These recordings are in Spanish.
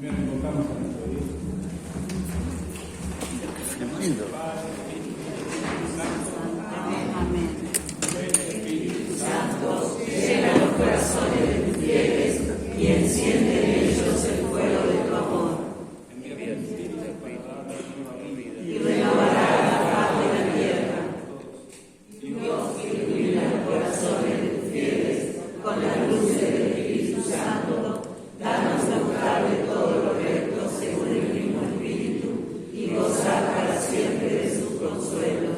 Primero invocamos a nuestro Dios. Lindo. Amén. Santo, llena los corazones de tus fieles y enciende en ellos el fuego de tu amor. Y renovará la faz de la tierra. Dios, ilumina los corazones de tus fieles con la luz del Espíritu Santo. Danos gustar de todo lo recto según el mismo Espíritu y gozar para siempre de sus consuelos.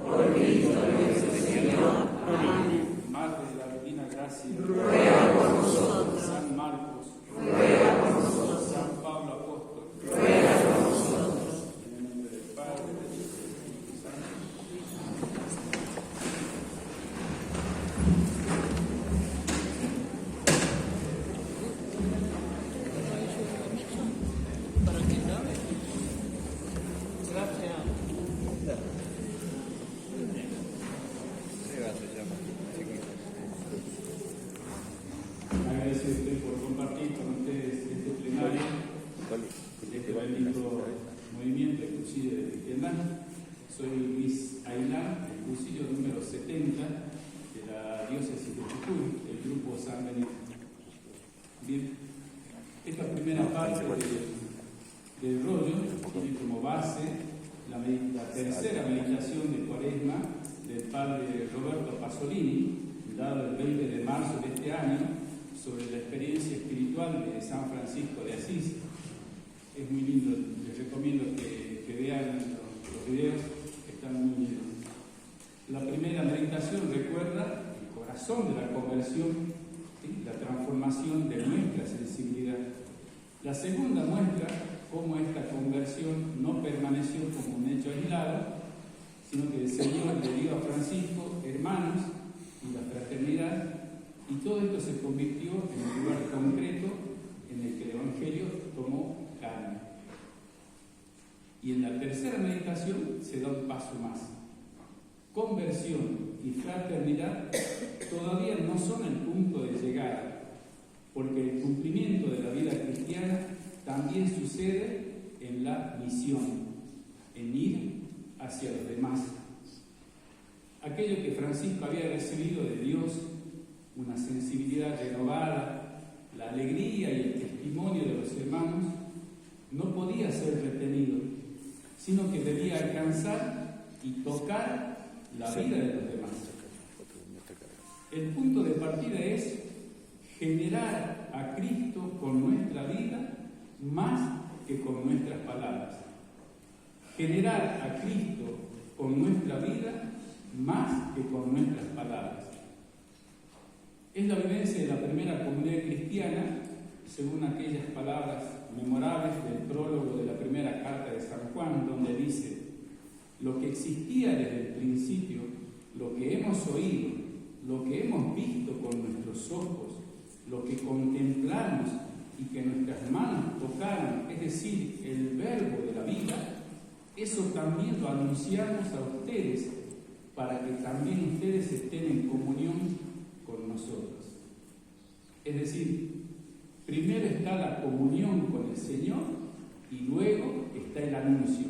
Por Cristo nuestro Señor. Amén. Madre de la Divina Gracia, Ruega por nosotros. San Marcos, Ruega por nosotros. San Pablo Apóstol, Ruega por nosotros. en el nombre del Padre, del Hijo y del Espíritu Santo. Agradecerte por compartir con ustedes este plenario, este bendito movimiento exclusivo de cristiandad. Soy Luis Ailán, el cursillo número 70 de la diócesis de Jujuy, el grupo San Benito. Bien, esta primera parte del rollo tiene como base la tercera meditación de Cuaresma del padre Roberto Pasolini, dado el 20 de marzo de este año, sobre la experiencia espiritual de San Francisco de Asís. Es muy lindo, les recomiendo que vean los videos, que están muy lindos. La primera meditación recuerda el corazón de la conversión, ¿sí? La transformación de nuestra sensibilidad. La segunda muestra cómo esta conversión no permaneció como un hecho aislado, sino que el Señor le dio a Francisco hermanos y la fraternidad, y todo esto se convirtió en un lugar concreto en el que el Evangelio tomó carne. Y en la tercera meditación se da un paso más. Conversión y fraternidad todavía no son el punto de llegada, porque el cumplimiento de la vida cristiana también sucede en la misión, en ir hacia los demás. Aquello que Francisco había recibido de Dios, una sensibilidad renovada, la alegría y el testimonio de los hermanos, no podía ser retenido, sino que debía alcanzar y tocar la vida de los demás. El punto de partida es generar a Cristo con nuestra vida más que con nuestras palabras. Generar a Cristo con nuestra vida más que con nuestras palabras. Es la vivencia de la primera comunidad cristiana, según aquellas palabras memorables del prólogo de la primera carta de San Juan, donde dice: lo que existía desde el principio, lo que hemos oído, lo que hemos visto con nuestros ojos, lo que contemplamos y que nuestras manos tocaron, es decir, el verbo de la vida, eso también lo anunciamos a ustedes, para que también ustedes estén en comunión con nosotros. Es decir, primero está la comunión con el Señor y luego está el anuncio.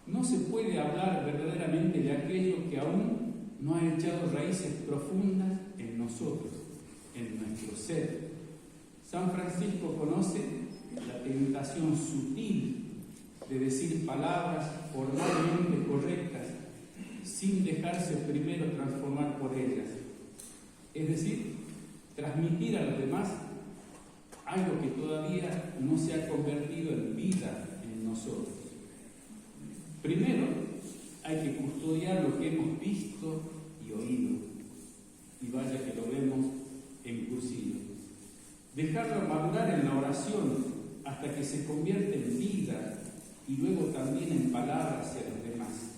No se puede hablar verdaderamente de aquello que aún no ha echado raíces profundas en nosotros, en nuestro ser. San Francisco conoce la tentación sutil de decir palabras formalmente correctas sin dejarse primero transformar por ellas. Es decir, transmitir a los demás algo que todavía no se ha convertido en vida en nosotros. Primero, hay que custodiar lo que hemos visto y oído. Y vaya que lo vemos en cursillo. Dejarlo madurar en la oración hasta que se convierte en vida y luego también en palabras hacia los demás.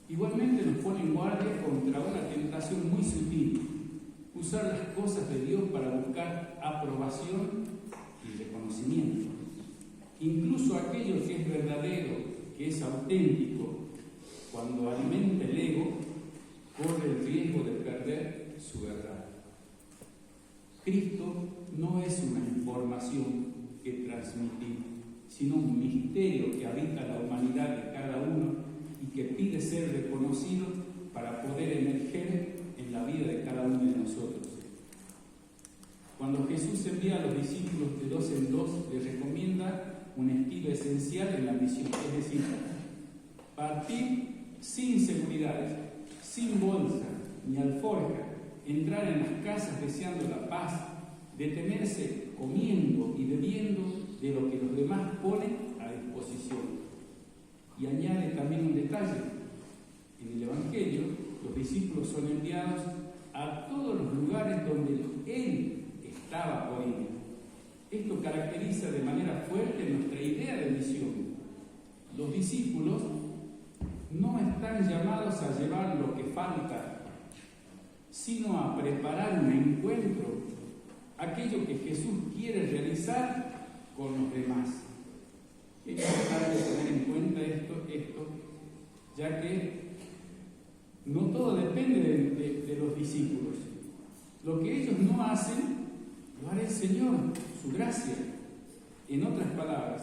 Igualmente nos pone en guardia contra una tentación muy sutil: usar las cosas de Dios para buscar aprobación y reconocimiento. Incluso aquello que es verdadero, que es auténtico, cuando alimenta el ego, corre el riesgo de perder su verdad. Cristo no es una información que transmitir, sino un misterio que habita la humanidad de cada uno y que pide ser reconocido para poder emerger en la vida de cada uno de nosotros. Cuando Jesús envía a los discípulos de 2 en 2, les recomienda un estilo esencial en la misión, es decir, partir sin seguridades, sin bolsa ni alforja, entrar en las casas deseando la paz, detenerse comiendo y bebiendo de lo que los demás ponen a disposición. Y añade también un detalle: en el Evangelio los discípulos son enviados a todos los lugares donde Él estaba por ir. Esto caracteriza de manera fuerte nuestra idea de misión. Los discípulos no están llamados a llevar lo que falta, sino a preparar un encuentro, aquello que Jesús quiere realizar con los demás. Es importante tener en cuenta esto, ya que no todo depende de los discípulos. Lo que ellos no hacen, lo hará el Señor, su gracia. En otras palabras,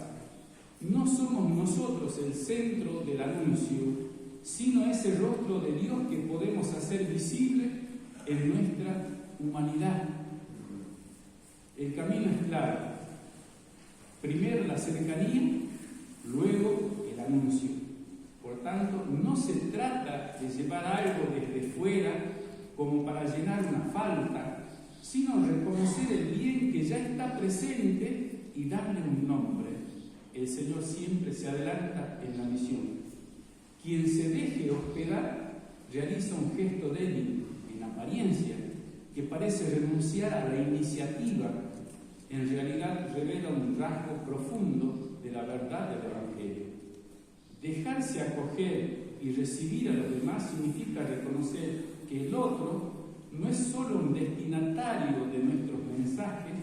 no somos nosotros el centro del anuncio, sino ese rostro de Dios que podemos hacer visible en nuestra humanidad. El camino es claro: primero la cercanía, luego el anuncio. Por tanto, no se trata de llevar algo desde fuera como para llenar una falta, sino reconocer el bien que ya está presente y darle un nombre. El Señor siempre se adelanta en la misión. Quien se deje hospedar realiza un gesto débil en apariencia, que parece renunciar a la iniciativa. En realidad revela un rasgo profundo de la verdad del Evangelio. Dejarse acoger y recibir a los demás significa reconocer que el otro no es solo un destinatario de nuestros mensajes,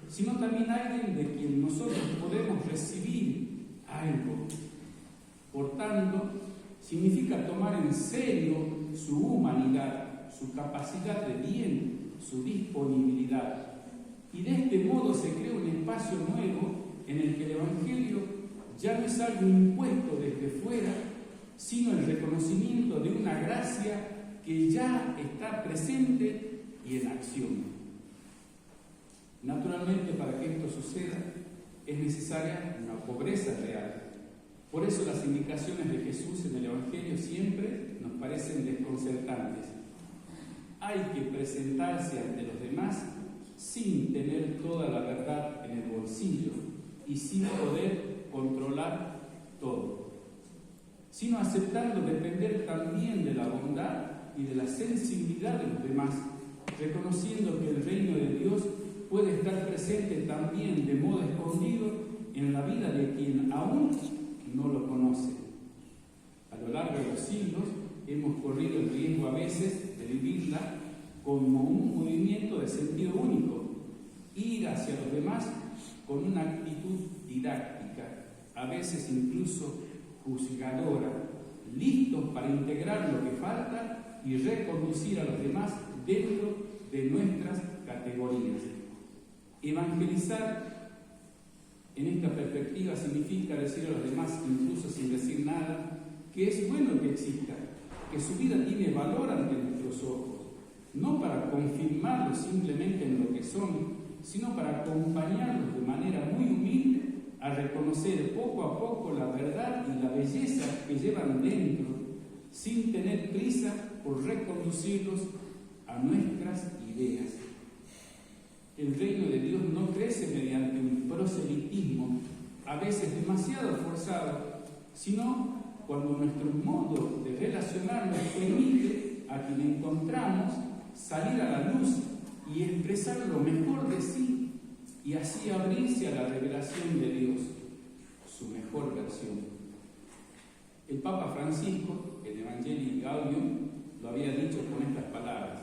sino también alguien de quien nosotros podemos recibir algo. Por tanto, significa tomar en serio su humanidad, su capacidad de bien, su disponibilidad. Y de este modo se crea un espacio nuevo en el que el Evangelio ya no es algo impuesto desde fuera, sino el reconocimiento de una gracia que ya está presente y en acción. Naturalmente, para que esto suceda, es necesaria una pobreza real. Por eso las indicaciones de Jesús en el Evangelio siempre nos parecen desconcertantes. Hay que presentarse ante los demás sin tener toda la verdad en el bolsillo y sin poder controlar todo, sino aceptando depender también de la bondad y de la sensibilidad de los demás, reconociendo que el reino de Dios puede estar presente también de modo escondido en la vida de quien aún no lo conoce. A lo largo de los siglos hemos corrido el riesgo a veces de vivirla como un movimiento de sentido único, ir hacia los demás con una actitud didáctica, a veces incluso juzgadora, listos para integrar lo que falta y reconducir a los demás dentro de nuestras categorías. Evangelizar en esta perspectiva significa decir a los demás, incluso sin decir nada, que es bueno que exista, que su vida tiene valor ante nuestros ojos, no para confirmarlos simplemente en lo que son, sino para acompañarlos de manera muy humilde a reconocer poco a poco la verdad y la belleza que llevan dentro, sin tener prisa por reconducirlos a nuestras ideas. El reino de Dios no crece mediante un proselitismo, a veces demasiado forzado, sino cuando nuestro modo de relacionarnos permite a quien encontramos salir a la luz y expresar lo mejor de sí, y así abrirse a la revelación de Dios, su mejor versión. El Papa Francisco, en Evangelii Gaudium, lo había dicho con estas palabras: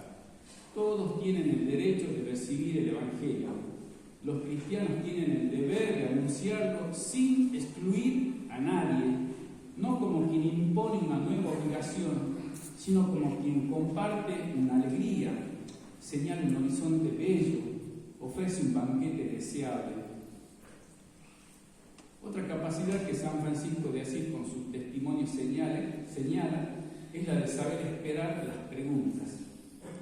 todos tienen el derecho de recibir el Evangelio. Los cristianos tienen el deber de anunciarlo sin excluir a nadie, no como quien impone una nueva obligación, sino como quien comparte una alegría, señala un horizonte bello o ofrece un banquete deseable. Otra capacidad que San Francisco de Asís con su testimonio señala es la de saber esperar las preguntas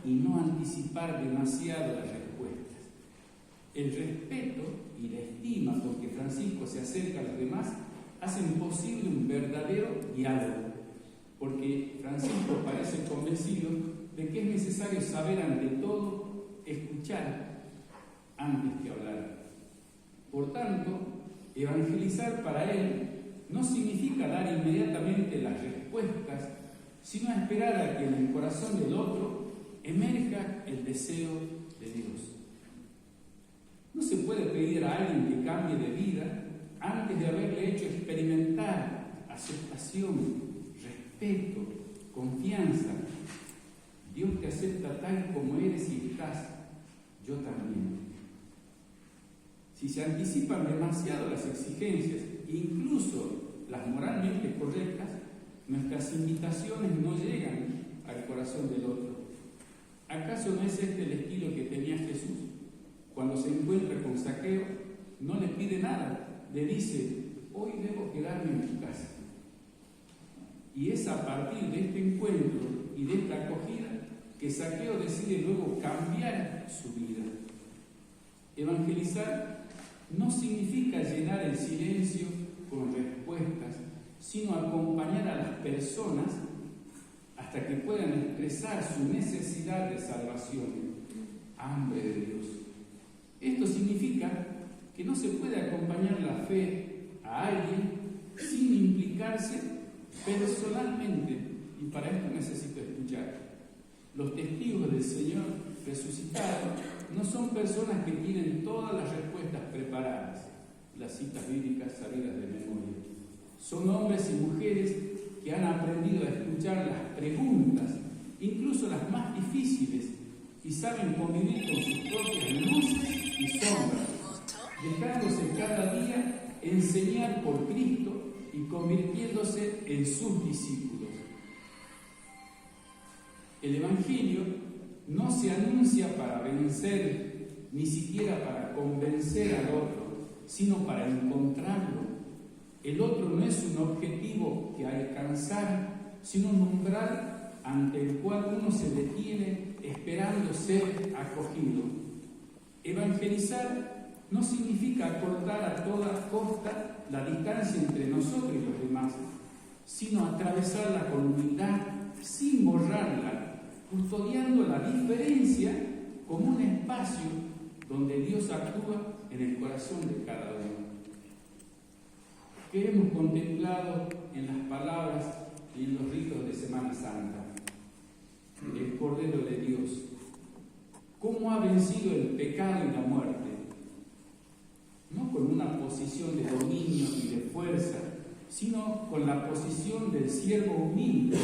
y no anticipar demasiado las respuestas. El respeto y la estima con que Francisco se acerca a los demás hacen posible un verdadero diálogo, porque Francisco parece convencido de que es necesario saber ante todo escuchar antes que hablar. Por tanto, evangelizar para él no significa dar inmediatamente las respuestas, sino esperar a que en el corazón del otro emerja el deseo de Dios. No se puede pedir a alguien que cambie de vida antes de haberle hecho experimentar aceptación, respeto, confianza. Dios te acepta tal como eres y estás, yo también. Si se anticipan demasiado las exigencias, incluso las moralmente correctas, nuestras invitaciones no llegan al corazón del otro. ¿Acaso no es este el estilo que tenía Jesús? Cuando se encuentra con Zaqueo, no le pide nada, le dice: hoy debo quedarme en tu casa. Y es a partir de este encuentro y de esta acogida que Zaqueo decide luego cambiar su vida. Evangelizar no significa llenar el silencio con respuestas, sino acompañar a las personas hasta que puedan expresar su necesidad de salvación, hambre de Dios. Esto significa que no se puede acompañar la fe a alguien sin implicarse personalmente, y para esto necesito escuchar. Los testigos del Señor resucitado no son personas que tienen todas las respuestas preparadas, las citas bíblicas sabidas de memoria. Son hombres y mujeres que han aprendido a escuchar las preguntas, incluso las más difíciles, y saben convivir con sus propias luces y sombras, dejándose cada día enseñar por Cristo y convirtiéndose en sus discípulos. El Evangelio no se anuncia para vencer, ni siquiera para convencer al otro, sino para encontrarlo. El otro no es un objetivo que alcanzar, sino un umbral ante el cual uno se detiene esperando ser acogido. Evangelizar no significa acortar a toda costa la distancia entre nosotros y los demás, sino atravesarla con humildad, sin borrarla, custodiando la diferencia como un espacio donde Dios actúa en el corazón de cada uno. ¿Qué hemos contemplado en las palabras y en los ritos de Semana Santa? El Cordero de Dios. ¿Cómo ha vencido el pecado y la muerte? No con una posición de dominio y de fuerza, sino con la posición del siervo humilde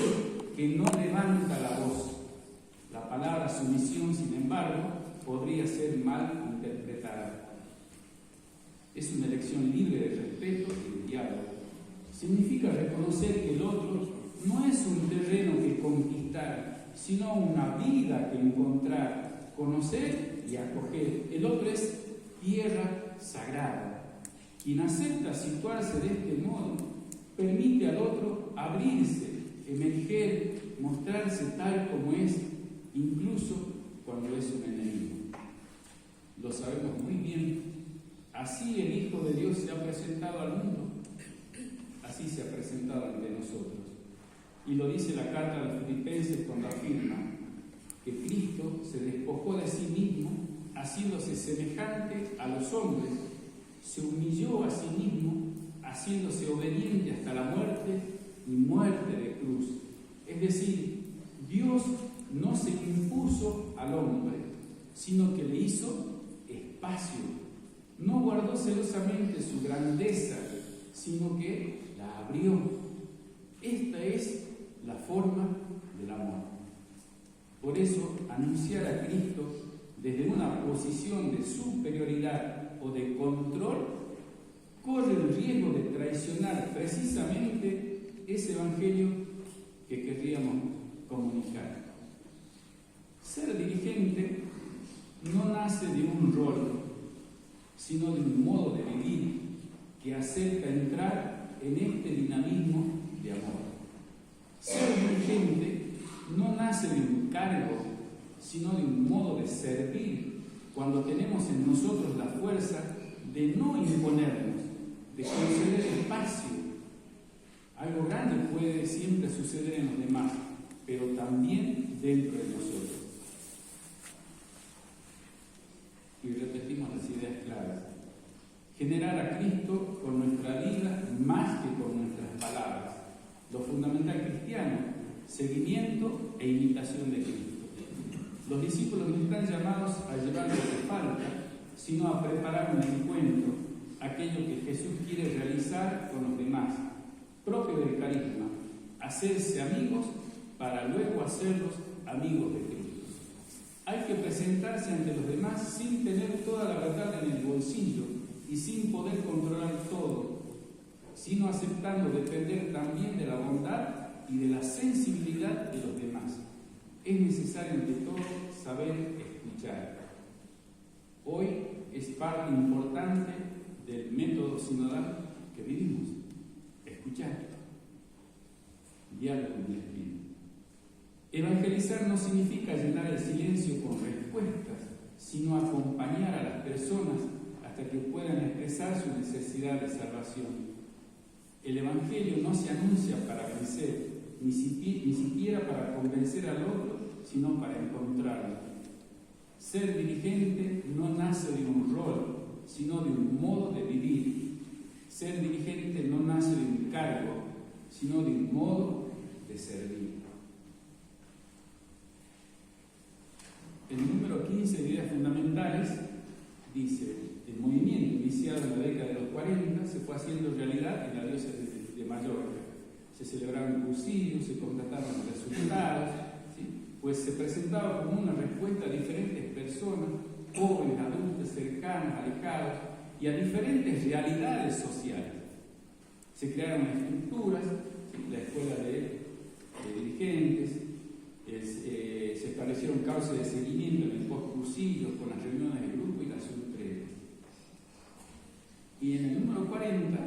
que no levanta la voz. La palabra sumisión, sin embargo, podría ser mal interpretada. Es una elección libre de respeto y de diálogo. Significa reconocer que el otro no es un terreno que conquistar, sino una vida que encontrar, conocer y acoger. El otro es tierra sagrada. Quien acepta situarse de este modo permite al otro abrirse, emerger, mostrarse tal como es, incluso cuando es un enemigo. Lo sabemos muy bien. Así el Hijo de Dios se ha presentado al mundo. Así se ha presentado ante nosotros. Y lo dice la carta a los Filipenses cuando afirma que Cristo se despojó de sí mismo, haciéndose semejante a los hombres, se humilló a sí mismo, haciéndose obediente hasta la muerte y muerte de cruz. Es decir, Dios no se impuso al hombre, sino que le hizo espacio. No guardó celosamente su grandeza, sino que la abrió. Esta es la forma del amor. Por eso, anunciar a Cristo desde una posición de superioridad o de control corre el riesgo de traicionar precisamente ese evangelio que querríamos comunicar. Ser dirigente no nace de un rol, sino de un modo de vivir que acepta entrar en este dinamismo de amor. Ser dirigente no nace de un cargo, sino de un modo de servir, cuando tenemos en nosotros la fuerza de no imponernos, de conceder espacio. Algo grande puede siempre suceder en los demás, pero también dentro de nosotros. Y repetimos las ideas claras. Generar a Cristo con nuestra vida más que con nuestras palabras. Lo fundamental cristiano, seguimiento e imitación de Cristo. Los discípulos no están llamados a llevar lo que falta, sino a preparar un encuentro, aquello que Jesús quiere realizar con los demás, propio del carisma, hacerse amigos para luego hacerlos amigos de Cristo. Hay que presentarse ante los demás sin tener toda la verdad en el bolsillo y sin poder controlar todo, sino aceptando depender también de la bondad y de la sensibilidad de los demás. Es necesario ante todo saber escuchar. Hoy es parte importante del método sinodal que vivimos. Escuchar. Diálogo con el Espíritu. Evangelizar no significa llenar el silencio con respuestas, sino acompañar a las personas hasta que puedan expresar su necesidad de salvación. El Evangelio no se anuncia para vencer, ni siquiera para convencer al otro, sino para encontrarlo. Ser dirigente no nace de un rol, sino de un modo de vivir. Ser dirigente no nace de un cargo, sino de un modo de servir. El número 15 de ideas fundamentales dice: el movimiento iniciado en la década de los 40 se fue haciendo realidad en la diócesis de Mallorca. Se celebraron cursillos, se constataron resultados, ¿sí? Pues se presentaba como una respuesta a diferentes personas, jóvenes, adultos, cercanos, alejados, y a diferentes realidades sociales. Se crearon estructuras, ¿sí? La escuela de dirigentes, se establecieron causas de seguimiento en el post-cursillo, con las reuniones de grupo y las subtretas. Y en el número 40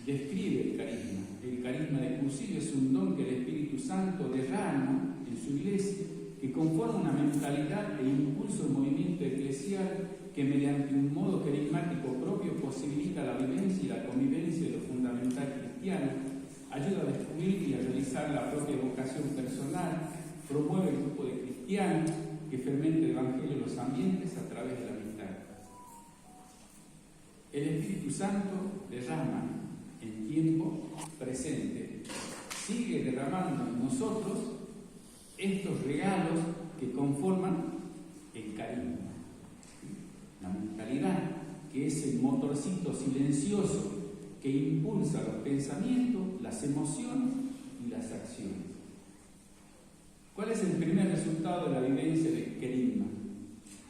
describe el carisma. El carisma de cursillo es un don que el Espíritu Santo derrama en su iglesia, que conforma una mentalidad e impulsa un movimiento eclesial que mediante un modo carismático propio posibilita la vivencia y la convivencia de lo fundamental cristiano, ayuda a descubrir y a realizar la propia vocación personal, promueve el grupo de cristianos que fermenta el Evangelio en los ambientes a través de la amistad. El Espíritu Santo derrama en tiempo presente, sigue derramando en nosotros estos regalos que conforman el carisma, la mentalidad, que es el motorcito silencioso que impulsa los pensamientos, las emociones y las acciones. ¿Cuál es el primer resultado de la vivencia del carisma?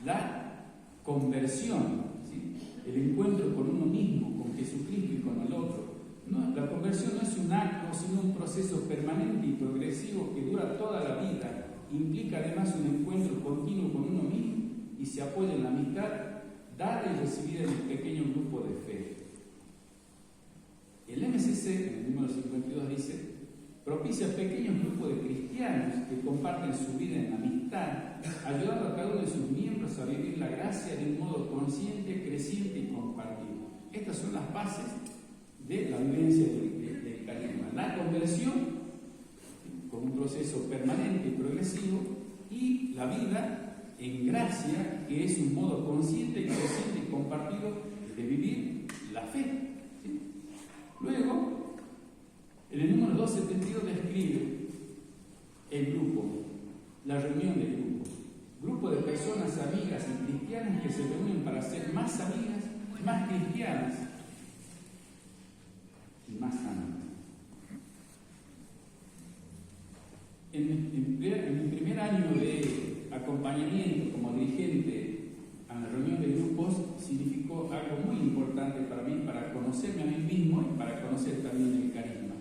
La conversión, ¿sí? El encuentro con uno mismo, con Jesucristo y con el otro. No, la conversión no es un acto, sino un proceso permanente y progresivo que dura toda la vida. Implica además un encuentro continuo con uno mismo y se apoya en la amistad, dada y recibida en un pequeño grupo de fe. El MCC, en el número 52, dice: propicia pequeños grupos de cristianos que comparten su vida en amistad, ayudando a cada uno de sus miembros a vivir la gracia de un modo consciente, creciente y compartido. Estas son las bases de la vivencia del carisma. La conversión, con un proceso permanente y progresivo, y la vida en gracia, que es un modo consciente, creciente y compartido de vivir la fe. ¿Sí? Luego, en el número 272 describe el grupo, la reunión del grupo. Grupo de personas amigas y cristianas que se reúnen para ser más amigas, más cristianas y más sanas. En mi primer año de acompañamiento como dirigente a la reunión de grupos significó algo muy importante para mí, para conocerme a mí mismo y para conocer también el carisma.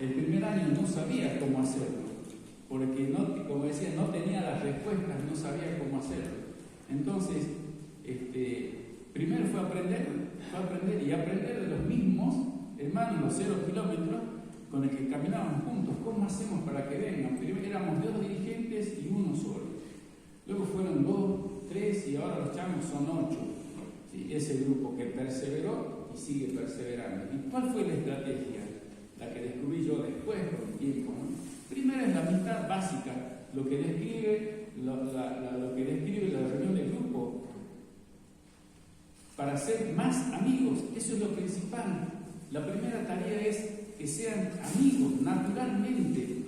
El primer año no sabía cómo hacerlo, porque no, como decía, no tenía las respuestas, no sabía cómo hacerlo. Entonces, primero fue aprender y aprender de los mismos hermanos, los 0 kilómetros, con el que caminábamos juntos. ¿Cómo hacemos para que vengan? Primero éramos 2 dirigentes y 1 solo. Luego fueron 2, 3 y ahora los chamos son 8. ¿Sí? Ese grupo que perseveró y sigue perseverando. ¿Y cuál fue la estrategia? La que descubrí yo después con el tiempo, ¿no? Primero es la amistad básica, lo que describe la reunión del grupo. Para ser más amigos, eso es lo principal. La primera tarea es que sean amigos naturalmente,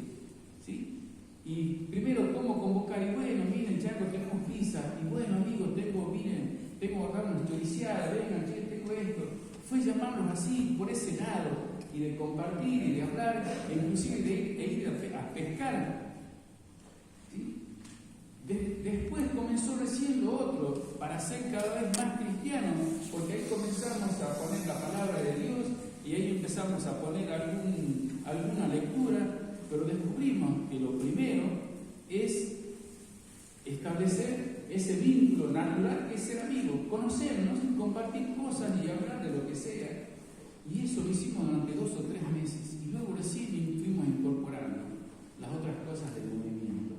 ¿sí? Y primero, ¿cómo convocar? Y bueno, miren, Chaco, tenemos pizza. Y bueno, amigos, tengo acá una historiciada, vengan, che, tengo esto. Fue llamarlos así, por ese lado, y de compartir, y de hablar, e inclusive de ir a pescar. ¿Sí? Después comenzó recién lo otro, para ser cada vez más cristianos, porque ahí comenzamos a poner la palabra de Dios, y ahí empezamos a poner alguna lectura, pero descubrimos que lo primero es establecer ese vínculo natural que es ser amigos, conocernos, compartir cosas y hablar de lo que sea. Y eso lo hicimos durante 2 o 3 meses, y luego recién fuimos incorporando las otras cosas del movimiento.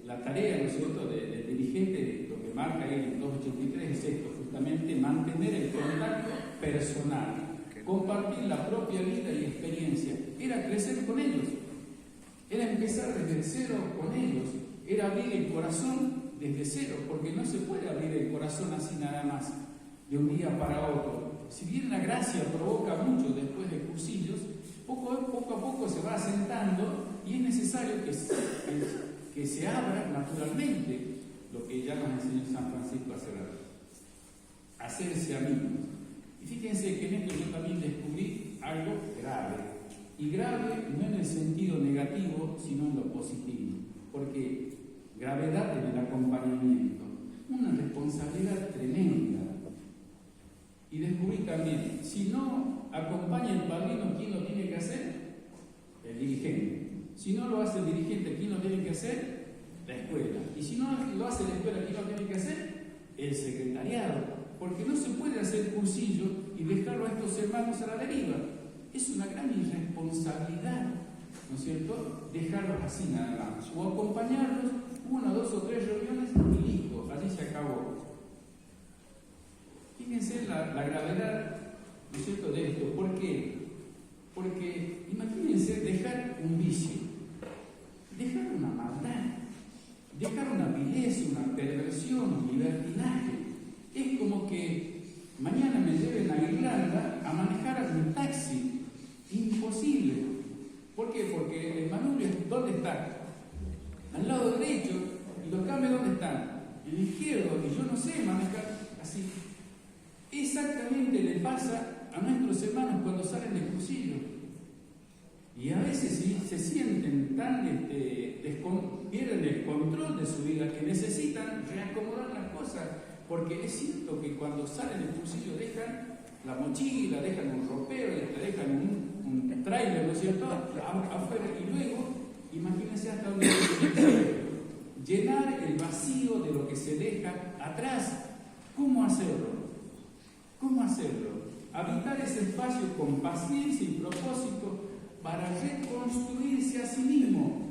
La tarea, ¿no es cierto?, del dirigente, lo que marca ahí en 283 es esto, justamente mantener el contacto personal, compartir la propia vida y experiencia, era crecer con ellos, era empezar desde cero con ellos, era abrir el corazón desde cero, porque no se puede abrir el corazón así nada más, de un día para otro. Si bien la gracia provoca mucho después de cursillos, poco a poco se va asentando y es necesario que se abra naturalmente, lo que ya nos enseñó San Francisco hace rato, hacerse amigos. Y fíjense que en esto yo también descubrí algo grave, y grave no en el sentido negativo, sino en lo positivo, porque gravedad en el acompañamiento, una responsabilidad tremenda. Y descubrí también, si no acompaña el padrino, ¿quién lo tiene que hacer? El dirigente. Si no lo hace el dirigente, ¿quién lo tiene que hacer? La escuela. Y si no lo hace la escuela, ¿quién lo tiene que hacer? El secretariado. Porque no se puede hacer cursillo y dejarlo a estos hermanos a la deriva. Es una gran irresponsabilidad, ¿no es cierto?, dejarlos así nada más. O acompañarlos 1, 2 o 3 reuniones y listo, allí se acabó. Fíjense la gravedad, ¿no es cierto?, de esto. ¿Por qué? Porque imagínense dejar un vicio, dejar una maldad, dejar una vileza, una perversión, un libertinaje. Es como que mañana me lleven a Irlanda a manejar un taxi. Imposible. ¿Por qué? Porque el manubrio, ¿dónde está? Al lado derecho. ¿Y los cambios dónde están? En el izquierdo. Y yo no sé manejar así. Exactamente le pasa a nuestros hermanos cuando salen del cursillo. Y a veces sí, se sienten tan pierden el control de su vida que necesitan reacomodar las cosas. Porque es cierto que cuando salen del cursillo dejan la mochila, dejan un ropero, dejan un trailer, ¿no es cierto?, afuera. Y luego, imagínense hasta dónde llenar el vacío de lo que se deja atrás. ¿Cómo hacerlo? ¿Cómo hacerlo? Habitar ese espacio con paciencia y propósito para reconstruirse a sí mismo.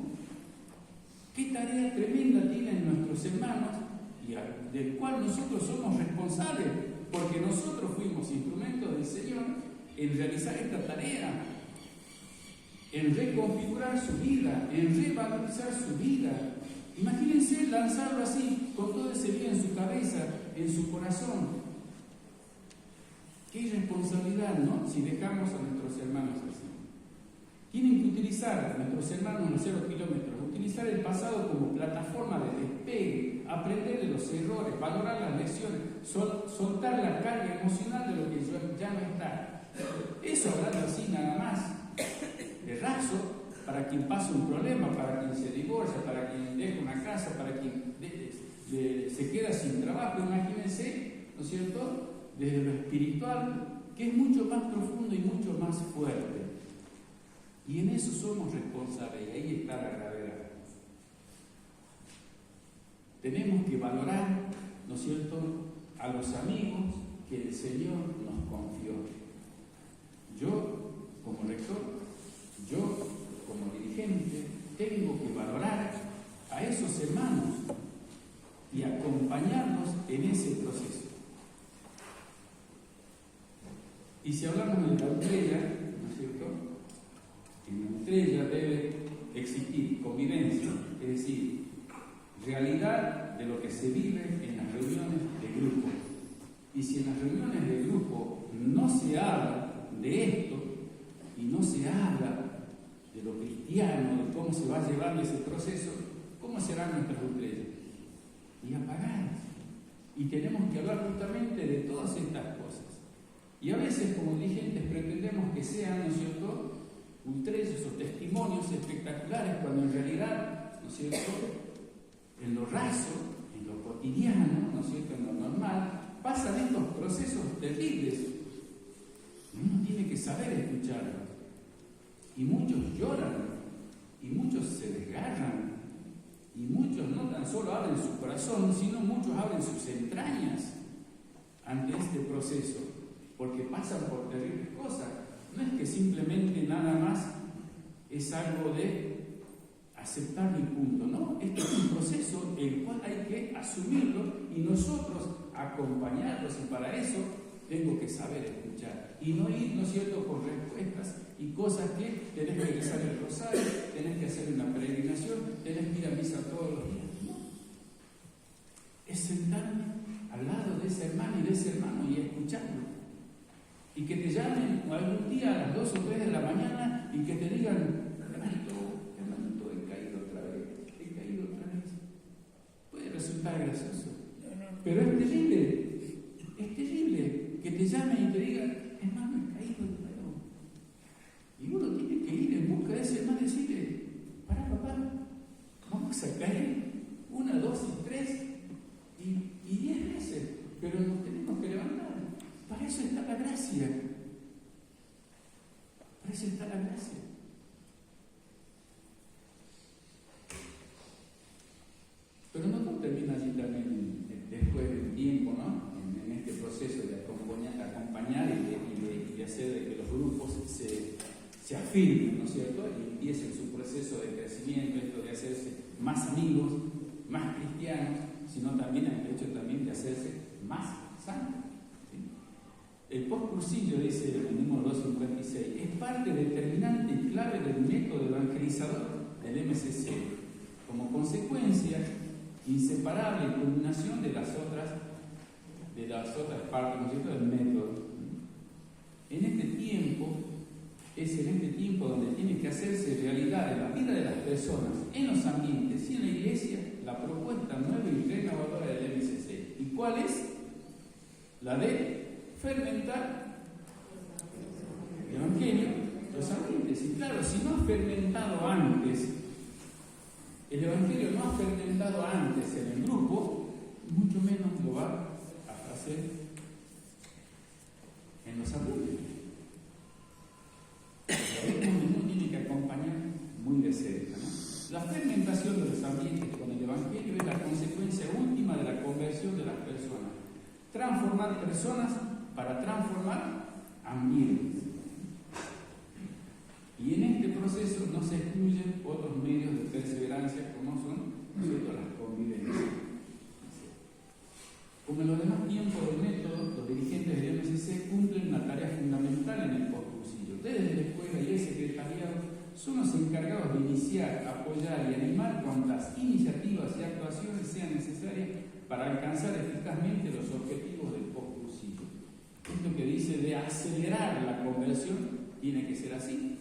¿Qué tarea tremenda tienen nuestros hermanos y del cual nosotros somos responsables? Porque nosotros fuimos instrumentos del Señor en realizar esta tarea, en reconfigurar su vida, en revalorizar su vida. Imagínense lanzarlo así, con todo ese bien en su cabeza, en su corazón. Qué irresponsabilidad, ¿no?, si dejamos a nuestros hermanos así. Tienen que utilizar, nuestros hermanos los 0 kilómetros, utilizar el pasado como plataforma de despegue, aprender de los errores, valorar las lecciones, soltar la carga emocional de lo que ya no está. Eso hablando así nada más, de raso, para quien pasa un problema, para quien se divorcia, para quien deja una casa, para quien se queda sin trabajo. Imagínense, ¿no es cierto?, desde lo espiritual, que es mucho más profundo y mucho más fuerte. Y en eso somos responsables, y ahí está la gravedad. Tenemos que valorar, ¿no es cierto?, a los amigos que el Señor nos confió. Yo, como rector, yo, como dirigente, tengo que valorar a esos hermanos y acompañarlos en ese proceso. Y si hablamos de la estrella, ¿no es cierto?, en la estrella debe existir convivencia, es decir, realidad de lo que se vive en las reuniones de grupo. Y si en las reuniones de grupo no se habla de esto y no se habla de lo cristiano, de cómo se va llevando ese proceso, ¿cómo serán nuestras estrellas? Y apagadas. Y tenemos que hablar justamente de todas estas cosas. Y a veces, como dirigentes, pretendemos que sean, ¿no es cierto?, ultrellos o testimonios espectaculares, cuando en realidad, ¿no es cierto?, en lo raso, en lo cotidiano, ¿no es cierto?, en lo normal, pasan estos procesos terribles. Uno tiene que saber escucharlos. Y muchos lloran, y muchos se desgarran, y muchos no tan solo abren su corazón, sino muchos abren sus entrañas ante este proceso, porque pasan por terribles cosas. No es que simplemente nada más es algo de aceptar mi punto, ¿no? Este es un proceso el cual hay que asumirlo y nosotros acompañarlos, y para eso tengo que saber escuchar y no ir, ¿no es cierto?, con respuestas y cosas que tenés que rezar el rosario, tenés que hacer una peregrinación, tenés que ir a misa todos los días. No. Es sentarme al lado de ese hermano y de ese hermano y escucharlo. Y que te llamen algún día a las 2 o 3 de la mañana y que te digan: hermanito, he caído otra vez. Puede resultar gracioso, pero es terrible que te llamen y te digan: hermano, he caído de nuevo. Y uno tiene que ir en busca de ese hermano y decirle: pará, papá, vamos a caer 1, 2 y 3 y 10 veces, pero nos tenemos que levantar. Para eso está la gracia. Para eso está la gracia. Pero no termina allí también, después del tiempo, ¿no?, en este proceso de acompañar y de hacer de que los grupos se afirmen, ¿no es cierto?, y empiecen su proceso de crecimiento, esto de hacerse más amigos, más cristianos, sino también el hecho también de hacerse más santos. El postcursillo, dice en el número 256, es parte determinante y clave del método evangelizador del MCC, como consecuencia inseparable y culminación de las otras partes, ¿no es cierto?, del método. Es en este tiempo donde tiene que hacerse realidad en la vida de las personas, en los ambientes y en la iglesia, la propuesta nueva y renovadora del MCC. ¿Y cuál es? La de fermentar el Evangelio, los ambientes. Y claro, si no ha fermentado antes, el Evangelio no ha fermentado antes en el grupo, mucho menos lo va a hacer en los ambientes. Uno tiene que acompañar muy de cerca, ¿no? La fermentación de los ambientes con el Evangelio es la consecuencia última de la conversión de las personas. Transformar personas para transformar ambientes. Y en este proceso no se excluyen otros medios de perseverancia como son, ¿no es cierto?, las convivencias. Como en los demás tiempos del método, los dirigentes del MCC cumplen una tarea fundamental en el postcursillo. Desde la escuela y el secretariado son los encargados de iniciar, apoyar y animar cuantas iniciativas y actuaciones sean necesarias para alcanzar eficazmente los objetivos del postcursillo. Esto que dice de acelerar la conversión tiene que ser así,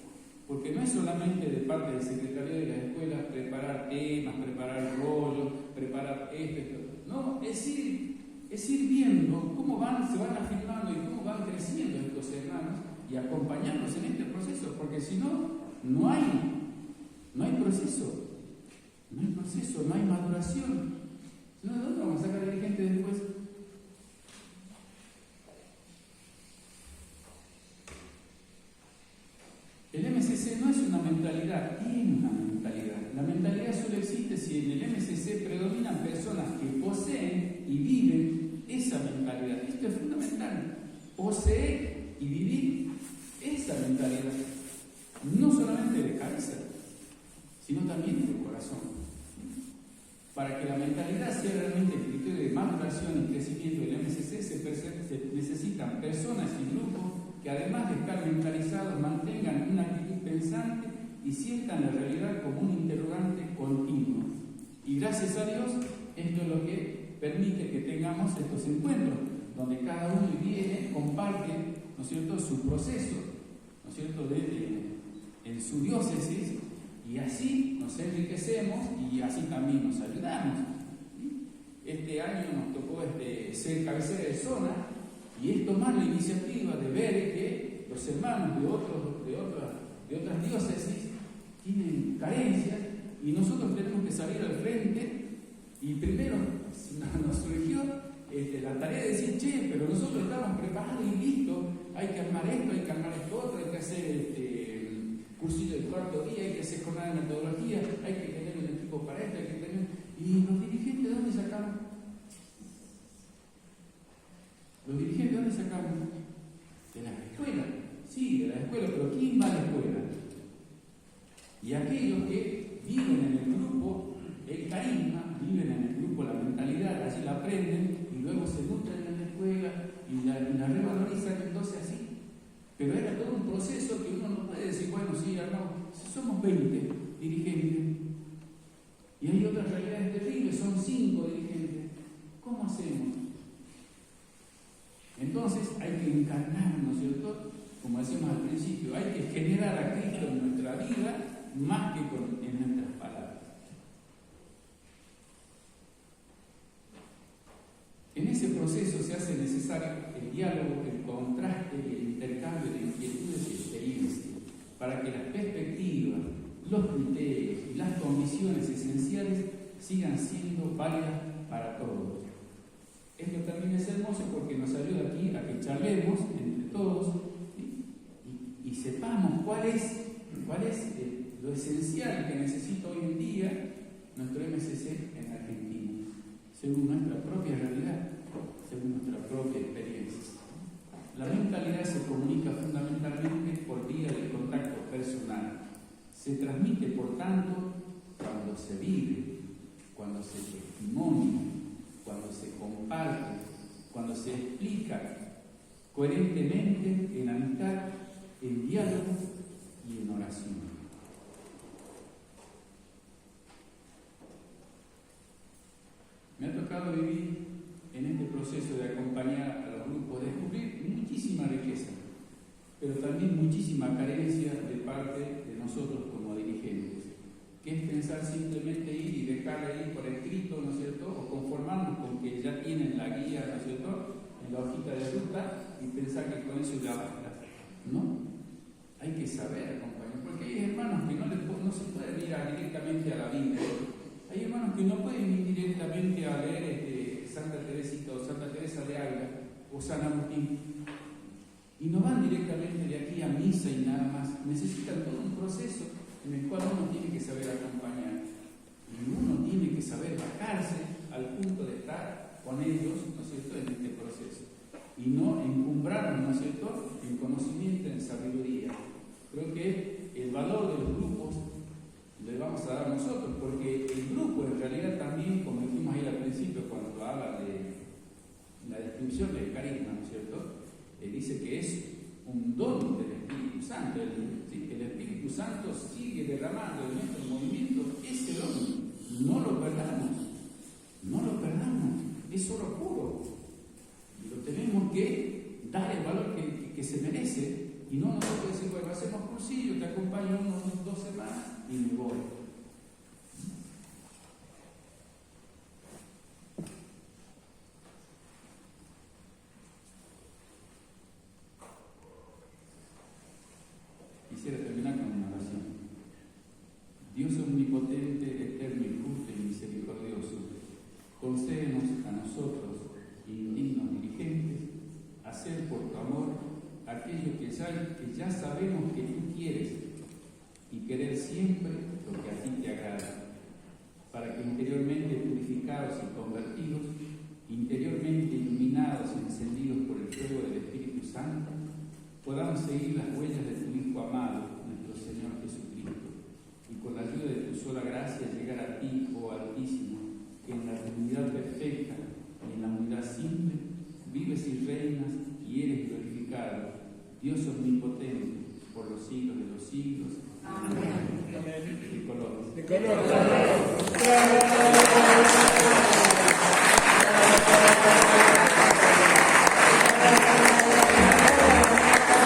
porque no es solamente de parte del secretario de las escuelas preparar temas, preparar rollos, preparar esto. No, es ir viendo cómo se van afirmando y cómo van creciendo estos hermanos y acompañarlos en este proceso, porque si no hay proceso, no hay maduración. ¿De dónde vamos a sacar dirigentes después? El MCC no es una que poseen y viven esa mentalidad. Esto es fundamental. Poseer y vivir esa mentalidad. No solamente de cabeza, sino también de corazón. Para que la mentalidad sea realmente el criterio de maduración y crecimiento del MSC, se necesitan personas y grupos que, además de estar mentalizados, mantengan una actitud pensante y sientan la realidad como un interrogante continuo. Y gracias a Dios, esto es lo que permite que tengamos estos encuentros, donde cada uno viene, comparte, ¿no es cierto?, su proceso, ¿no es cierto?, en su diócesis, y así nos enriquecemos y así también nos ayudamos. Este año nos tocó ser cabecera de zona y es tomar la iniciativa de ver que los hermanos de otras diócesis tienen carencias y nosotros tenemos que salir al frente y primero nos surgió la tarea de decir, che, pero nosotros estamos preparados y listos, hay que armar esto otro, hay que hacer cursillo del cuarto día, hay que hacer jornada de metodología, hay que tener un equipo para esto, hay que tener... ¿Y los dirigentes de dónde sacaron? ¿Los dirigentes de dónde sacaron? De la escuela. Sí, de la escuela, pero ¿quién va a la escuela? Y aquellos que viven en el grupo el carisma, viven en el grupo la mentalidad, así la aprenden y luego se nutren en la escuela y la revalorizan, entonces así. Pero era todo un proceso que uno no puede decir, bueno, sí, no, somos 20 dirigentes y hay otras realidades terribles, son 5 dirigentes. ¿Cómo hacemos? Entonces hay que encarnar, ¿no es cierto? Como decíamos al principio, hay que generar a Cristo en nuestra vida más que en nuestras palabras. En ese proceso se hace necesario el diálogo, el contraste y el intercambio de inquietudes y experiencias para que las perspectivas, los criterios y las condiciones esenciales sigan siendo válidas para todos. Esto también es hermoso porque nos ayuda aquí a que charlemos entre todos y sepamos cuál es lo esencial que necesita hoy en día nuestro MSC en Argentina, según nuestra propia realidad, según nuestra propia experiencia. La mentalidad se comunica fundamentalmente por vía del contacto personal. Se transmite, por tanto, cuando se vive, cuando se testimonia, cuando se comparte, cuando se explica coherentemente en amistad, en diálogo y en oración. Me ha tocado vivir en este proceso de acompañar a los grupos, de descubrir muchísima riqueza, pero también muchísima carencia de parte de nosotros como dirigentes, que es pensar simplemente ir y dejarle ahí por escrito, ¿no es cierto?, o conformarnos con que ya tienen la guía, ¿no es cierto?, en la hojita de ruta y pensar que con eso ya basta. No, hay que saber acompañar, porque hay hermanos que no se pueden ir directamente a la Biblia. Hay hermanos que no pueden ir directamente a leer Santa Teresita o Santa Teresa de Ávila o San Agustín y no van directamente de aquí a misa y nada más. Necesitan todo un proceso en el cual uno tiene que saber acompañar y uno tiene que saber bajarse al punto de estar con ellos, ¿no es cierto?, en este proceso y no encumbrarnos, ¿no es cierto?, en conocimiento, en sabiduría. Creo que el valor de los grupos le vamos a dar nosotros, porque el grupo en realidad también, como dijimos ahí al principio cuando habla de la descripción del carisma, ¿no es cierto?, dice que es un don del Espíritu Santo. El Espíritu Santo sigue derramando en nuestro movimiento ese don. No lo perdamos, es oro puro y lo tenemos que dar el valor que se merece. Y no nosotros decir, bueno, hacemos cursillo, te acompaño unos 2 semanas y me voy. Quisiera terminar con una oración. Dios omnipotente, eterno y justo y misericordioso, concédenos a nosotros, indignos dirigentes, hacer por tu amor aquello que ya sabemos que tú quieres y querer siempre lo que a ti te agrada, para que interiormente purificados y convertidos, interiormente iluminados y encendidos por el fuego del Espíritu Santo, podamos seguir las huellas de tu Hijo amado, nuestro Señor Jesucristo, y con la ayuda de tu sola gracia llegar a ti, oh Altísimo, que en la unidad perfecta y en la unidad simple vives y reinas y eres glorificado, Dios omnipotente, por los siglos de los siglos. Amén. De color.